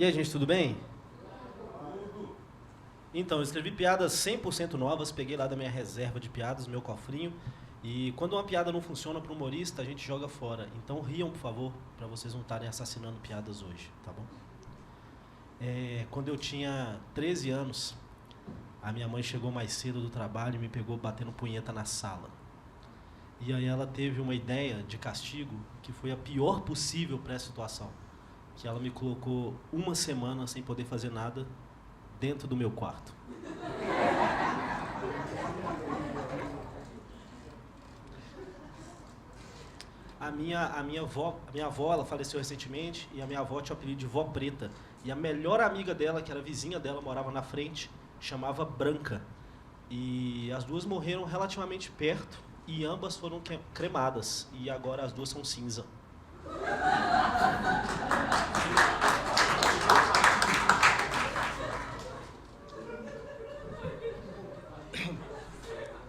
E aí, gente, tudo bem? Então, eu escrevi piadas 100% novas, peguei lá da minha reserva de piadas, meu cofrinho. E quando uma piada não funciona para o humorista, a gente joga fora. Então, riam, por favor, para vocês não estarem assassinando piadas hoje, tá bom? Quando eu tinha 13 anos, a minha mãe chegou mais cedo do trabalho e me pegou batendo punheta na sala. E aí ela teve uma ideia de castigo que foi a pior possível para essa situação. Que ela me colocou uma semana sem poder fazer nada dentro do meu quarto. A minha avó, ela faleceu recentemente, e a minha avó tinha o apelido de vó preta. E a melhor amiga dela, que era vizinha dela, morava na frente, chamava Branca. E as duas morreram relativamente perto, e ambas foram cremadas. E agora as duas são cinza.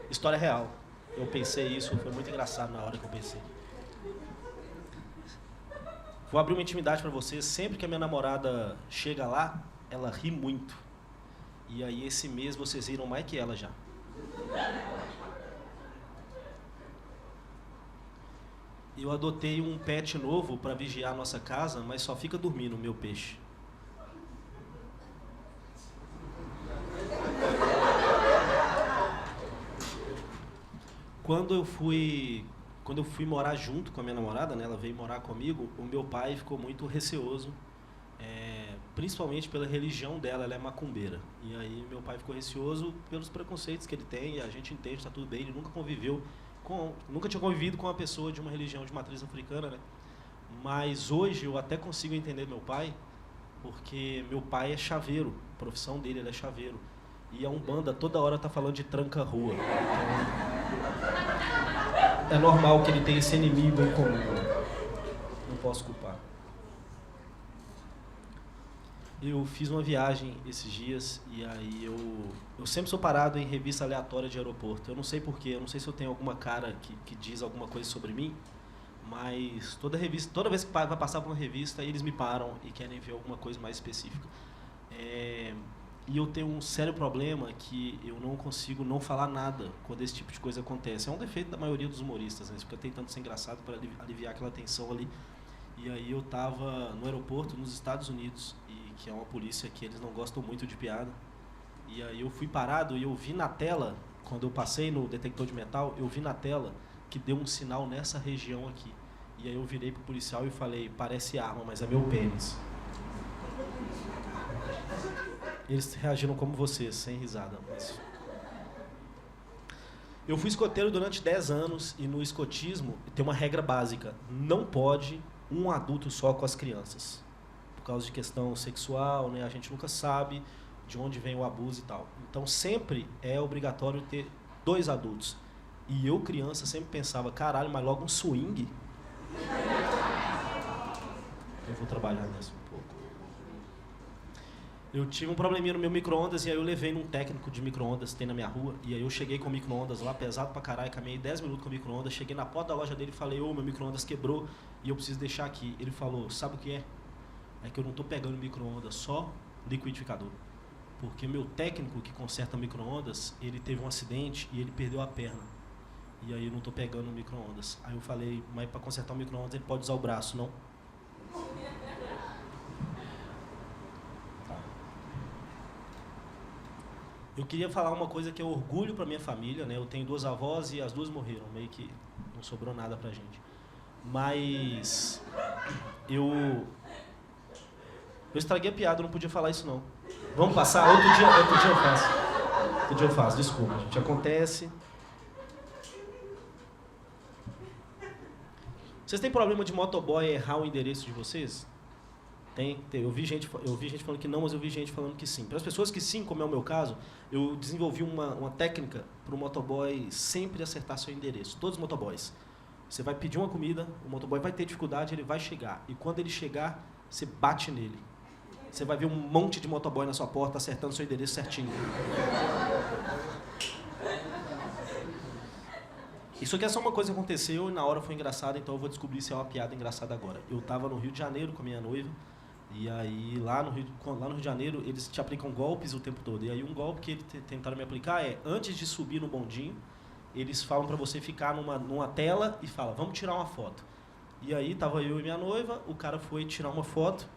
História real. Eu pensei isso, foi muito engraçado na hora que eu pensei. Vou abrir uma intimidade para vocês. Sempre que a minha namorada chega lá, ela ri muito. E aí esse mês vocês riram mais que ela já. Eu adotei um pet novo para vigiar a nossa casa, mas só fica dormindo o meu peixe. Quando eu fui morar junto com a minha namorada, né, ela veio morar comigo, o meu pai ficou muito receoso, principalmente pela religião dela, ela é macumbeira. E aí meu pai ficou receoso pelos preconceitos que ele tem, e a gente entende, está tudo bem, ele nunca tinha convivido com uma pessoa de uma religião de matriz africana, né? Mas hoje eu até consigo entender meu pai, porque meu pai é chaveiro, a profissão dele, ele é chaveiro. E a Umbanda toda hora tá falando de tranca-rua. Então, é normal que ele tenha esse inimigo em comum. Não posso culpar. Eu fiz uma viagem esses dias e aí eu sempre sou parado em revista aleatória de aeroporto. Eu não sei porquê, eu não sei se eu tenho alguma cara que diz alguma coisa sobre mim, mas toda vez que vai passar por uma revista, eles me param e querem ver alguma coisa mais específica. E eu tenho um sério problema que eu não consigo não falar nada quando esse tipo de coisa acontece. É um defeito da maioria dos humoristas, né? Eles ficam tentando ser engraçado para aliviar aquela tensão ali. E aí eu estava no aeroporto nos Estados Unidos, que é uma polícia que eles não gostam muito de piada. E aí eu fui parado e eu vi na tela, quando eu passei no detector de metal, eu vi na tela que deu um sinal nessa região aqui. E aí eu virei pro policial e falei, parece arma, mas é meu pênis. Eles reagiram como vocês, sem risada. Mas... Eu fui escoteiro durante 10 anos e no escotismo tem uma regra básica. Não pode um adulto só com as crianças. Por causa de questão sexual, né? A gente nunca sabe de onde vem o abuso e tal. Então sempre é obrigatório ter 2 adultos. E eu, criança, sempre pensava, caralho, mas logo um swing? Eu vou trabalhar nisso um pouco. Eu tive um probleminha no meu micro-ondas e aí eu levei num técnico de micro-ondas que tem na minha rua. E aí eu cheguei com o micro-ondas lá, pesado pra caralho, caminhei 10 minutos com o micro-ondas, cheguei na porta da loja dele e falei, meu micro-ondas quebrou e eu preciso deixar aqui. Ele falou, sabe o que é? É que eu não tô pegando micro-ondas, só liquidificador. Porque meu técnico que conserta micro-ondas, ele teve um acidente e ele perdeu a perna. E aí eu não tô pegando micro-ondas. Aí eu falei, mas pra consertar o micro-ondas ele pode usar o braço, não? Eu queria falar uma coisa que é orgulho para minha família, né? Eu tenho 2 avós e as 2 morreram, meio que não sobrou nada pra gente. Mas eu estraguei a piada, eu não podia falar isso não. Vamos passar? Outro dia eu faço. Outro dia eu faço, desculpa, gente. Acontece. Vocês têm problema de motoboy errar o endereço de vocês? Tem. Eu vi gente falando que não, mas eu vi gente falando que sim. Para as pessoas que sim, como é o meu caso, eu desenvolvi uma técnica para o motoboy sempre acertar seu endereço. Todos os motoboys. Você vai pedir uma comida, o motoboy vai ter dificuldade, ele vai chegar. E quando ele chegar, você bate nele. Você vai ver um monte de motoboy na sua porta acertando seu endereço certinho. Isso aqui é só uma coisa que aconteceu e na hora foi engraçada, então eu vou descobrir se é uma piada engraçada agora. Eu estava no Rio de Janeiro com a minha noiva E aí, lá no Rio de Janeiro, eles te aplicam golpes o tempo todo. E aí, um golpe que eles tentaram me aplicar é, antes de subir no bondinho, eles falam pra você ficar numa tela e fala, vamos tirar uma foto. E aí, tava eu e minha noiva, o cara foi tirar uma foto,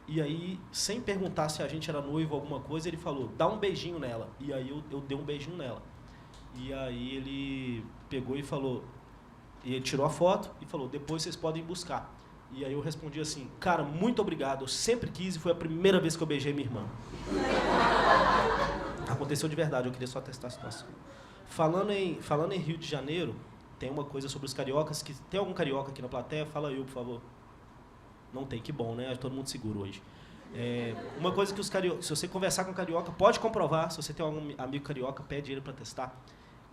e aí, sem perguntar se a gente era noivo ou alguma coisa, ele falou, dá um beijinho nela. E aí, eu dei um beijinho nela. E aí, ele pegou e falou, e ele tirou a foto e falou, depois vocês podem buscar. E aí eu respondi assim, cara, muito obrigado, eu sempre quis e foi a primeira vez que eu beijei minha irmã. Aconteceu de verdade, eu queria só testar a situação. Falando em Rio de Janeiro, tem uma coisa sobre os cariocas, que tem algum carioca aqui na plateia? Fala eu, por favor. Não tem, que bom, né? Todo mundo seguro hoje. Uma coisa que os cariocas, se você conversar com carioca, pode comprovar, se você tem algum amigo carioca, pede ele para testar.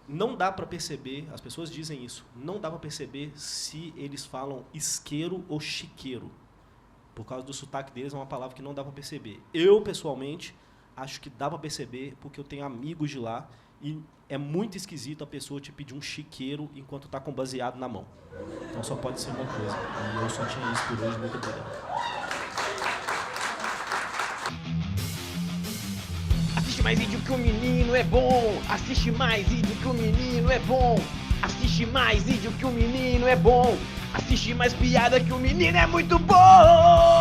Não dá para perceber, as pessoas dizem isso, não dá para perceber se eles falam isqueiro ou chiqueiro. Por causa do sotaque deles, é uma palavra que não dá para perceber. Eu, pessoalmente, acho que dá para perceber, porque eu tenho amigos de lá, e é muito esquisito a pessoa te pedir um chiqueiro enquanto está com baseado na mão. Então só pode ser uma coisa. E eu só tinha isso por hoje, muito obrigado. Assiste mais vídeo que o menino é bom. Assiste mais vídeo que o menino é bom. Assiste mais vídeo que o menino é bom. Assiste mais piada que o menino é muito bom.